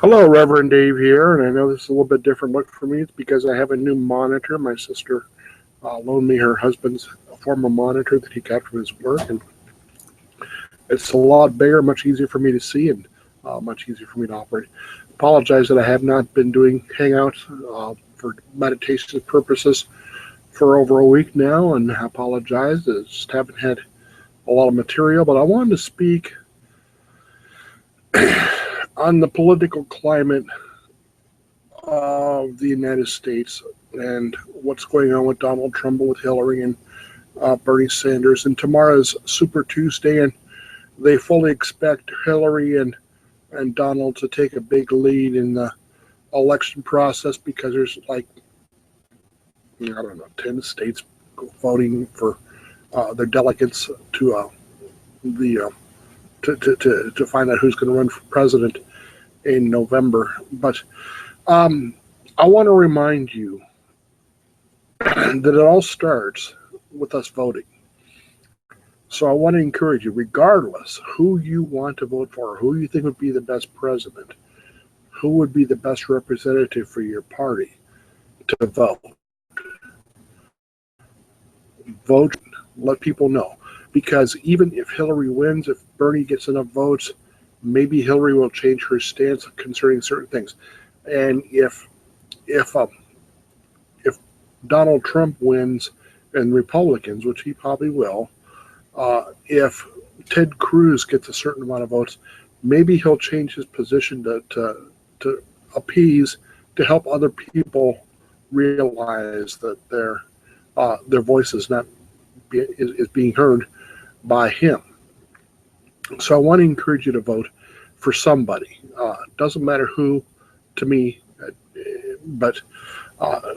Hello, Reverend Dave here, and I know this is a little bit different look for me. It's because I have a new monitor. My sister loaned me her husband's former monitor that he got from his work, and it's a lot bigger, much easier for me to see, and much easier for me to operate. Apologize that I have not been doing Hangouts for meditation purposes for over a week now, and I apologize. I just haven't had a lot of material, but I wanted to speak on the political climate of the United States and what's going on with Donald Trump, with Hillary, and Bernie Sanders. And tomorrow's Super Tuesday, and they fully expect Hillary and Donald to take a big lead in the election process because there's like, I don't know, 10 states voting for their delegates to find out who's going to run for president in November. But I want to remind you that it all starts with us voting. So I want to encourage you, regardless who you want to vote for, who you think would be the best president, who would be the best representative for your party, to vote. Vote, let people know. Because even if Hillary wins, if Bernie gets enough votes, maybe Hillary will change her stance concerning certain things. And if Donald Trump wins and Republicans, which he probably will, if Ted Cruz gets a certain amount of votes, maybe he'll change his position to appease, to help other people realize that their voice is being heard by him. So I want to encourage you to vote for somebody. Doesn't matter who, to me, but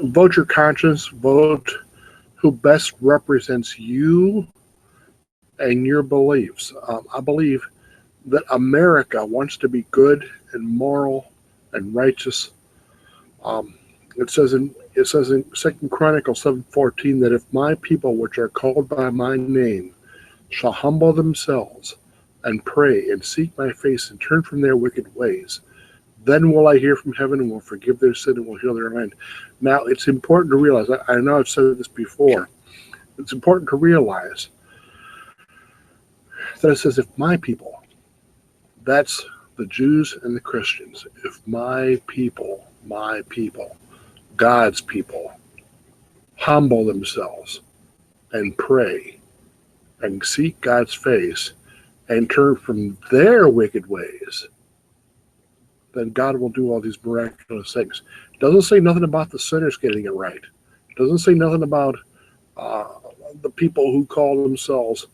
vote your conscience. Vote who best represents you and your beliefs. I believe that America wants to be good and moral and righteous. It says in 2 Chronicles 7:14 that if my people, which are called by my name, shall humble themselves and pray and seek my face and turn from their wicked ways, then will I hear from heaven and will forgive their sin and will heal their land. Now, it's important to realize, I know I've said this before, it's important to realize that it says, if my people, that's the Jews and the Christians, if my people, God's people, humble themselves and pray and seek God's face and turn from their wicked ways, then God will do all these miraculous things. It doesn't say nothing about the sinners getting it right. It doesn't say nothing about the people who call themselves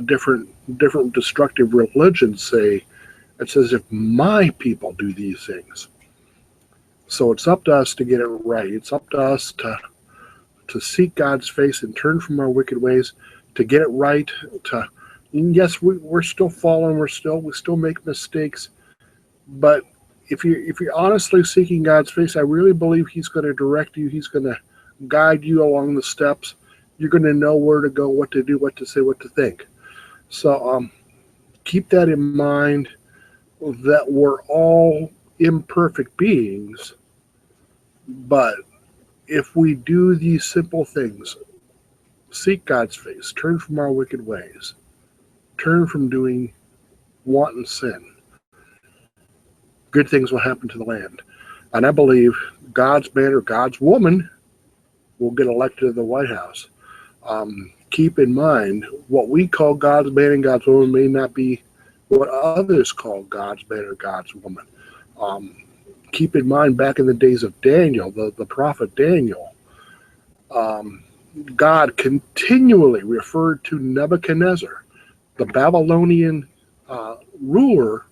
different destructive religions say. It says, if my people do these things. So it's up to us to get it right. It's up to us to seek God's face and turn from our wicked ways, to get it right. Yes, we're still fallen. We still make mistakes. But if you're honestly seeking God's face, I really believe He's going to direct you. He's going to guide you along the steps. You're going to know where to go, what to do, what to say, what to think. So keep that in mind, that we're all imperfect beings, but if we do these simple things, seek God's face, turn from our wicked ways, turn from doing wanton sin, good things will happen to the land. And I believe God's man or God's woman will get elected to the White House. Keep in mind, what we call God's man and God's woman may not be what others call God's man or God's woman. Keep in mind, back in the days of Daniel, the prophet Daniel, God continually referred to Nebuchadnezzar, the Babylonian ruler,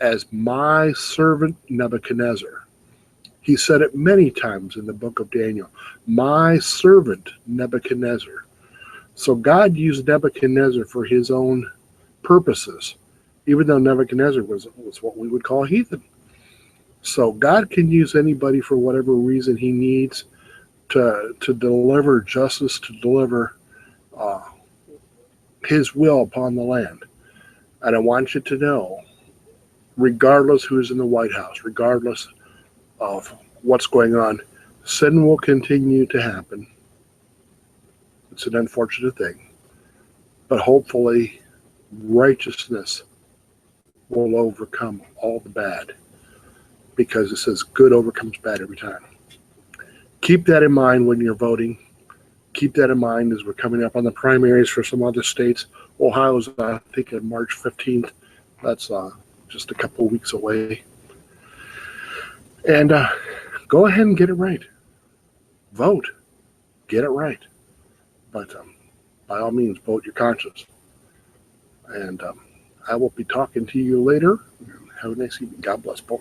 as my servant Nebuchadnezzar. He said it many times in the book of Daniel, my servant Nebuchadnezzar. So God used Nebuchadnezzar for his own purposes, even though Nebuchadnezzar was what we would call heathen. So God can use anybody for whatever reason He needs to deliver justice, to deliver His will upon the land. And I want you to know regardless who's in the White House, regardless of what's going on, sin will continue to happen. It's an unfortunate thing. But hopefully, righteousness will overcome all the bad, because it says good overcomes bad every time. Keep that in mind when you're voting. Keep that in mind as we're coming up on the primaries for some other states. Ohio's, I think, on March 15th. That's just a couple of weeks away. And go ahead and get it right. Vote. Get it right. But by all means, vote your conscience. And I will be talking to you later. Have a nice evening. God bless, boy.